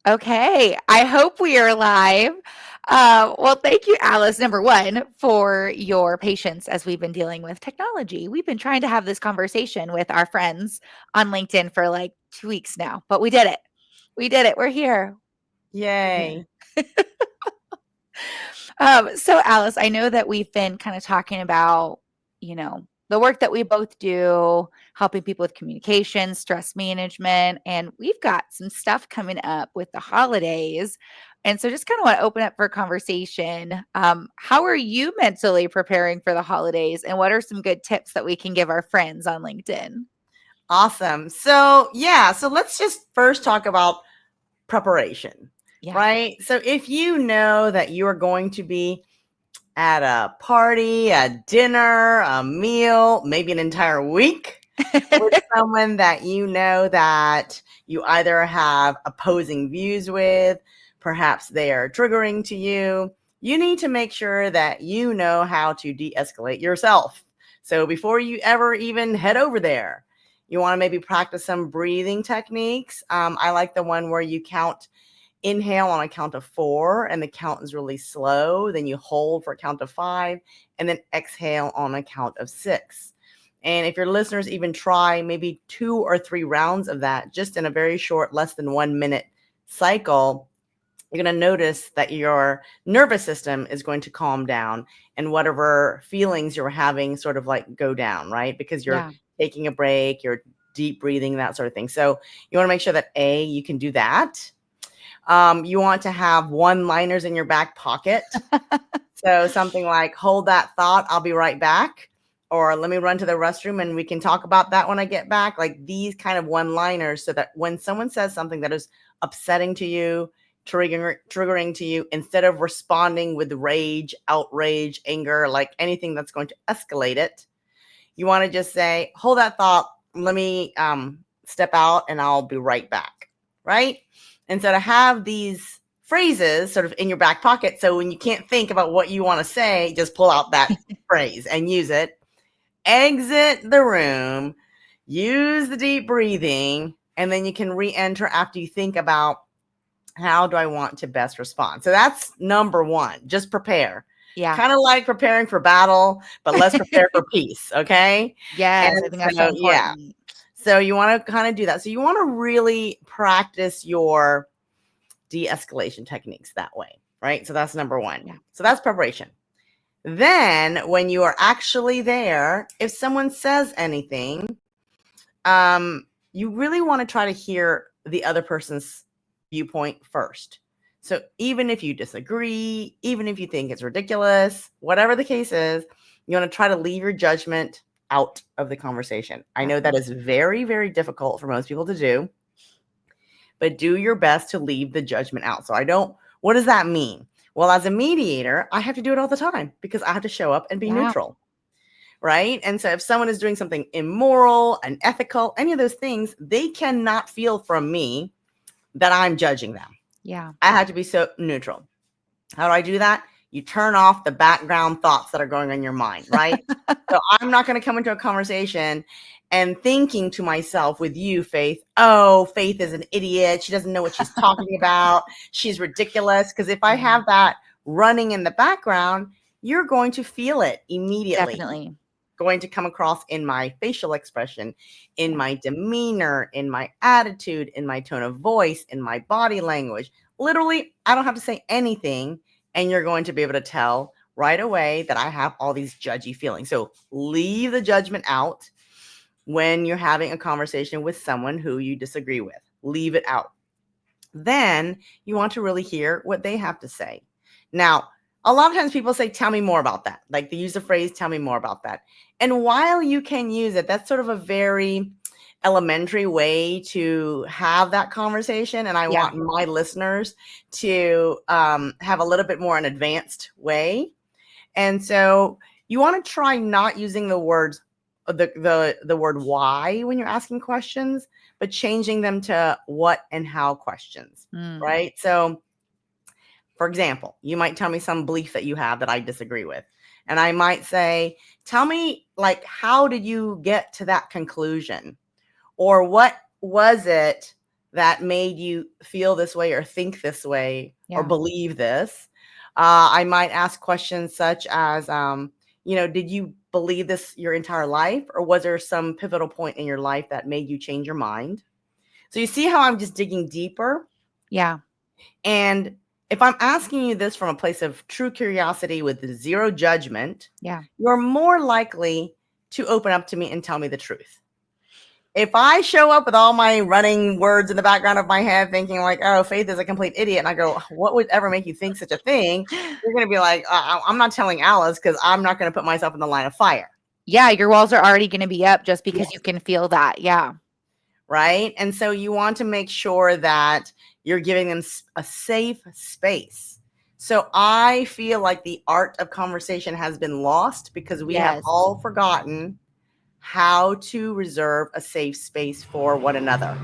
Okay, I hope we are live. Well, thank you, Alice, number one, for your patience as we've been dealing with technology. We've been trying to have this conversation with our friends on LinkedIn for like 2 weeks now, but we did it. We did it. We're here. We're Yay. here. So, Alice, I know that we've been kind of talking about, the work that we both do, helping people with communication, stress management, and we've got some stuff coming up with the holidays. And so, just kind of want to open up for a conversation. How are you mentally preparing for the holidays, and what are some good tips that we can give our friends on LinkedIn? Awesome. So let's just first talk about preparation, Yeah. right? So if you know that you are going to be at a party, a dinner, a meal, maybe an entire week with someone that you know that you either have opposing views with, perhaps they are triggering to you, you need to make sure that you know how to de-escalate yourself. So before you ever even head over there, you want to maybe practice some breathing techniques. I like the one where you count inhale on a count of 4 and the count is really slow. Then you hold for a count of 5 and then exhale on a count of 6. And if your listeners even try maybe 2 or 3 rounds of that just in a very short, less than 1 minute cycle, you're going to notice that your nervous system is going to calm down and whatever feelings you're having sort of like go down, right? Because you're Yeah. taking a break, you're deep breathing, that sort of thing. So you want to make sure that you can do that. You want to have one-liners in your back pocket. So something like, hold that thought, I'll be right back. Or let me run to the restroom and we can talk about that when I get back. Like these kind of one-liners so that when someone says something that is upsetting to you, triggering to you, instead of responding with rage, outrage, anger, like anything that's going to escalate it, you want to just say, hold that thought, let me step out and I'll be right back, right? And so to have these phrases sort of in your back pocket, so when you can't think about what you want to say, just pull out that phrase and use it. Exit the room, use the deep breathing, and then you can re-enter after you think about how do I want to best respond. So that's number one, just prepare. Yeah. Kind of like preparing for battle, but let's prepare for peace, okay? Yes, I And think that's so so, yeah. important. So you want to kind of do that. So you want to really practice your de-escalation techniques that way, right? So that's number one. Yeah. So that's preparation. Then when you are actually there, if someone says anything, you really want to try to hear the other person's viewpoint first. So even if you disagree, even if you think it's ridiculous, whatever the case is, you want to try to leave your judgment out of the conversation. I know that is very, very difficult for most people to do, but do your best to leave the judgment out. What does that mean? Well, as a mediator, I have to do it all the time because I have to show up and be Yeah. neutral, right? And so if someone is doing something immoral, unethical, any of those things, they cannot feel from me that I'm judging them. Yeah. I have to be so neutral. How do I do that? You turn off the background thoughts that are going on in your mind, right? So I'm not going to come into a conversation and thinking to myself with you, Faith, oh, Faith is an idiot. She doesn't know what she's talking about. She's ridiculous. Because if I have that running in the background, you're going to feel it immediately. Definitely. Going to come across in my facial expression, in Yeah. my demeanor, in my attitude, in my tone of voice, in my body language. Literally, I don't have to say anything, and you're going to be able to tell right away that I have all these judgy feelings. So leave the judgment out when you're having a conversation with someone who you disagree with. Leave it out. Then you want to really hear what they have to say. Now, a lot of times people say, tell me more about that. Like they use the phrase, tell me more about that. And while you can use it, that's sort of a very elementary way to have that conversation. And I Yeah. want my listeners to have a little bit more an advanced way. And so you want to try not using the words the word why when you're asking questions, but changing them to what and how questions, Mm. right? So for example, you might tell me some belief that you have that I disagree with. And I might say, tell me, like, how did you get to that conclusion? Or what was it that made you feel this way or think this way or Yeah. believe this. I might ask questions such as, did you believe this your entire life, or was there some pivotal point in your life that made you change your mind? So you see how I'm just digging deeper? Yeah. And if I'm asking you this from a place of true curiosity with zero judgment, Yeah. you're more likely to open up to me and tell me the truth. If I show up with all my running words in the background of my head thinking like, oh, Faith is a complete idiot, and I go, what would ever make you think such a thing? You're going to be like, I'm not telling Alice because I'm not going to put myself in the line of fire. Yeah, your walls are already gonna be up just because you Yes. can feel that. Yeah. Right. And so you want to make sure that you're giving them a safe space. So I feel like the art of conversation has been lost because we have Yes. all forgotten how to reserve a safe space for one another.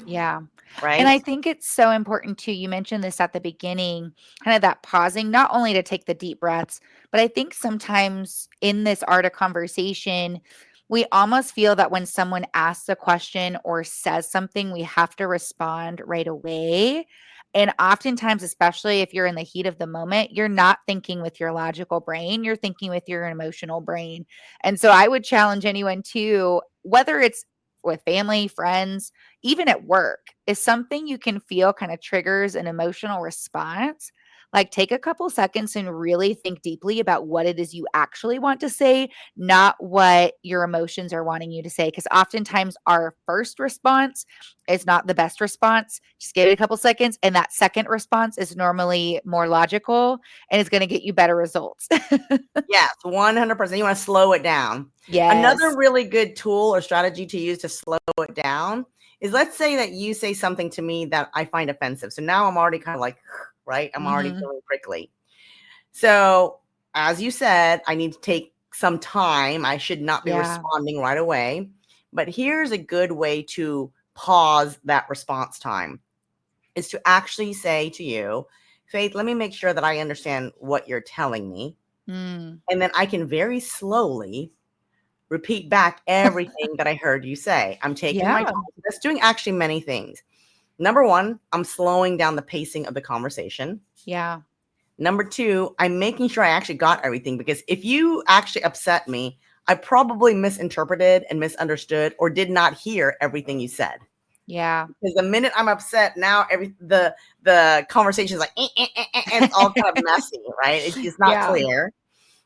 Yeah. And Right. I think it's so important too. You mentioned this at the beginning, kind of that pausing, not only to take the deep breaths, but I think sometimes in this art of conversation, we almost feel that when someone asks a question or says something, we have to respond right away. And oftentimes, especially if you're in the heat of the moment, you're not thinking with your logical brain, you're thinking with your emotional brain. And so I would challenge anyone to, whether it's with family, friends, even at work, is something you can feel kind of triggers an emotional response. Like, take a couple seconds and really think deeply about what it is you actually want to say, not what your emotions are wanting you to say. Because oftentimes our first response is not the best response. Just give it a couple seconds. And that second response is normally more logical and is going to get you better results. Yes, 100%. You want to slow it down. Another Yes. really good tool or strategy to use to slow it down is, let's say that you say something to me that I find offensive. So now I'm already kind of like, right? I'm already Hmm. feeling prickly. So, as you said, I need to take some time. I should not be Yeah. responding right away. But here's a good way to pause that response time, is to actually say to you, Faith, let me make sure that I understand what you're telling me. Mm. And then I can very slowly repeat back everything that I heard you say. I'm taking my Yeah. time. That's doing actually many things. Number one, I'm slowing down the pacing of the conversation. Yeah. Number two, I'm making sure I actually got everything, because if you actually upset me, I probably misinterpreted and misunderstood or did not hear everything you said. Yeah. Because the minute I'm upset, now the conversation is like, it's all kind of messy, right? It's not Yeah. clear.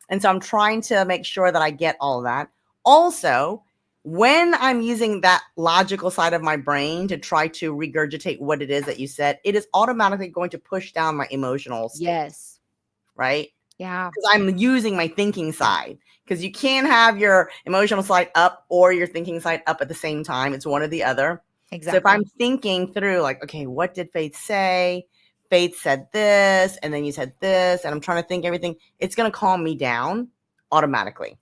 And so I'm trying to make sure that I get all of that. Also, when I'm using that logical side of my brain to try to regurgitate what it is that you said, it is automatically going to push down my emotional state, Yes. right? Yeah. Because I'm using my thinking side. Because you can't have your emotional side up or your thinking side up at the same time. It's one or the other. So if I'm Exactly. thinking through, like, okay, what did Faith say? Faith said this, and then you said this, and I'm trying to think everything, it's going to calm me down automatically.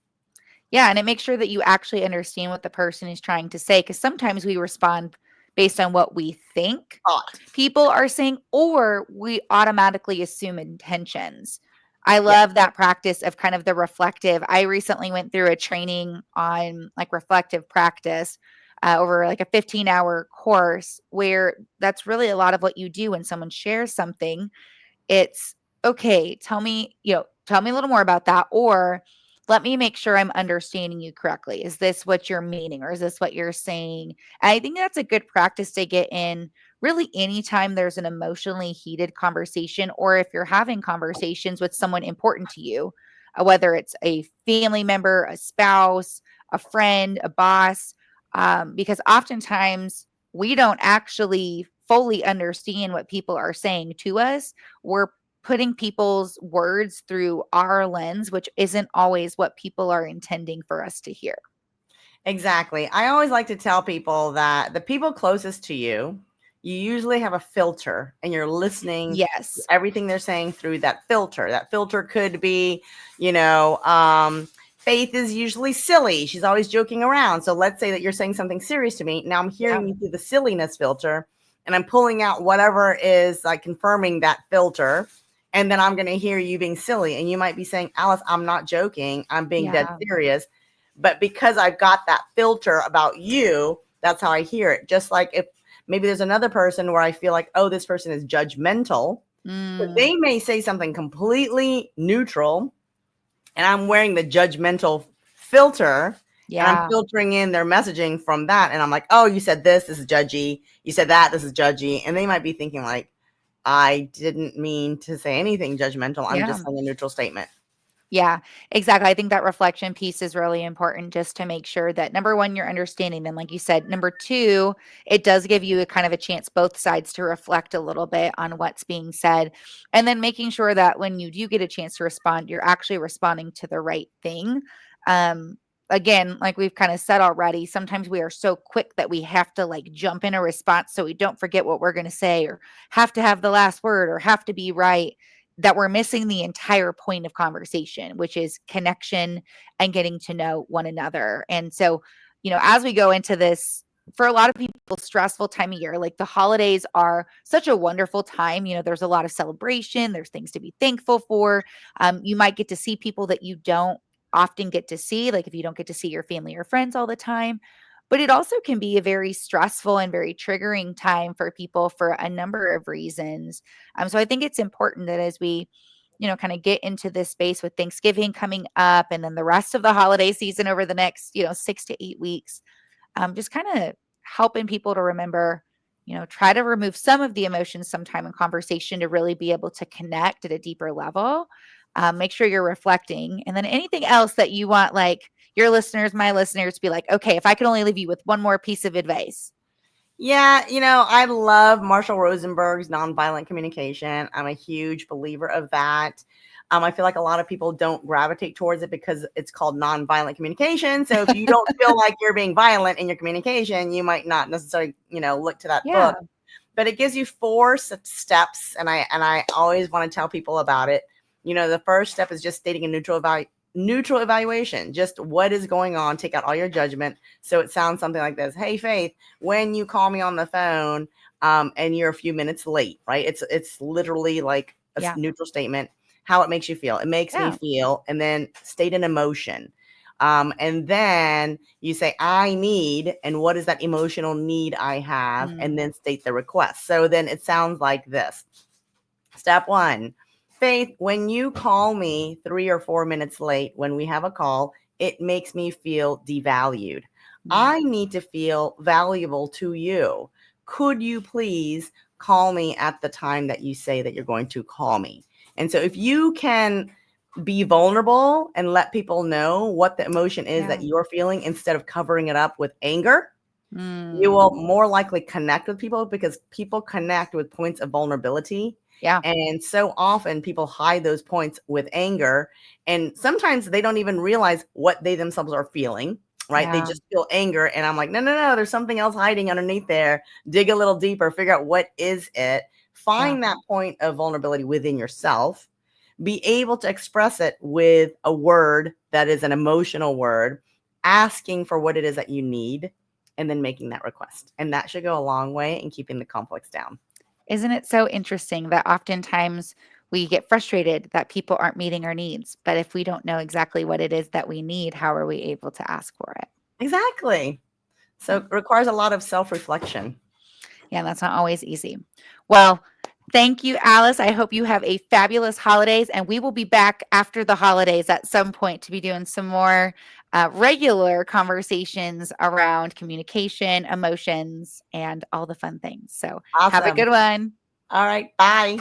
Yeah, and it makes sure that you actually understand what the person is trying to say, because sometimes we respond based on what we think Thought. people are saying, or we automatically assume intentions. I Yeah. love that practice of kind of the reflective. I recently went through a training on like reflective practice over like a 15-hour course where that's really a lot of what you do when someone shares something. It's, okay, tell me a little more about that, or let me make sure I'm understanding you correctly. Is this what you're meaning, or is this what you're saying? And I think that's a good practice to get in really anytime there's an emotionally heated conversation, or if you're having conversations with someone important to you, whether it's a family member, a spouse, a friend, a boss, because oftentimes we don't actually fully understand what people are saying to us. We're putting people's words through our lens, which isn't always what people are intending for us to hear. Exactly. I always like to tell people that the people closest to you, you usually have a filter, and you're listening to Yes. everything they're saying through that filter. That filter could be, Faith is usually silly. She's always joking around. So let's say that you're saying something serious to me. Now I'm Yeah. hearing you through the silliness filter, and I'm pulling out whatever is like confirming that filter. And then I'm going to hear you being silly. And you might be saying, Alice, I'm not joking. I'm being dead Yeah. serious. But because I've got that filter about you, that's how I hear it. Just like if Maybe there's another person where I feel like, oh, this person is judgmental. So Mm, they may say something completely neutral, and I'm wearing the judgmental filter, and I'm yeah. filtering in their messaging from that. And I'm like, oh, you said this is judgy. You said that, this is judgy. And they might be thinking, like, I didn't mean to say anything judgmental. I'm Yeah. just saying a neutral statement. Yeah, exactly. I think that reflection piece is really important just to make sure that number one, you're understanding them, like you said. Number two, it does give you a kind of a chance, both sides, to reflect a little bit on what's being said. And then making sure that when you do get a chance to respond, you're actually responding to the right thing. Um, Again, like we've kind of said already, sometimes we are so quick that we have to like jump in a response so we don't forget what we're going to say, or have to have the last word, or have to be right, that we're missing the entire point of conversation, which is connection and getting to know one another. And so, as we go into this, for a lot of people, stressful time of year, like the holidays are such a wonderful time. There's a lot of celebration, there's things to be thankful for. You might get to see people that you don't often get to see, like if you don't get to see your family or friends all the time. But it also can be a very stressful and very triggering time for people for a number of reasons. So I think it's important that as we, kind of get into this space with Thanksgiving coming up and then the rest of the holiday season over the next, 6 to 8 weeks, just kind of helping people to remember, try to remove some of the emotions sometime in conversation to really be able to connect at a deeper level. Make sure you're reflecting. And then anything else that you want, like your listeners, my listeners, to be like, okay, if I could only leave you with one more piece of advice. Yeah, I love Marshall Rosenberg's nonviolent communication. I'm a huge believer of that. I feel like a lot of people don't gravitate towards it because it's called nonviolent communication. So if you don't feel like you're being violent in your communication, you might not necessarily, look to that book. Yeah. But it gives you four steps, and I always want to tell people about it. The first step is just stating a neutral evaluation, just what is going on, take out all your judgment. So it sounds something like this: hey Faith, when you call me on the phone, and you're a few minutes late, right? It's literally like a Yeah. neutral statement. How it makes you feel: it makes me Yeah. feel. And then state an emotion. And then you say, I need, and what is that emotional need I have? And Mm, then state the request. So then it sounds like this. Step one: Faith, when you call me 3 or 4 minutes late when we have a call, it makes me feel devalued. mm, I need to feel valuable to you. Could you please call me at the time that you say that you're going to call me? And so if you can be vulnerable and let people know what the emotion is yeah. that you're feeling instead of covering it up with anger, you Mm, will more likely connect with people, because people connect with points of vulnerability. yeah. And so often people hide those points with anger. And sometimes they don't even realize what they themselves are feeling, right? They Yeah. just feel anger. And I'm like, no, no, no, there's something else hiding underneath there. Dig a little deeper, figure out what is it, Yeah. find that point of vulnerability within yourself, be able to express it with a word that is an emotional word, asking for what it is that you need, and then making that request. And that should go a long way in keeping the conflicts down. Isn't it so interesting that oftentimes we get frustrated that people aren't meeting our needs? But if we don't know exactly what it is that we need, how are we able to ask for it? Exactly. So Yeah. it requires a lot of self-reflection. Yeah, that's not always easy. Well, thank you, Alice. I hope you have a fabulous holidays, and we will be back after the holidays at some point to be doing some more regular conversations around communication, emotions, and all the fun things. So have a Awesome. good one. All right. Bye.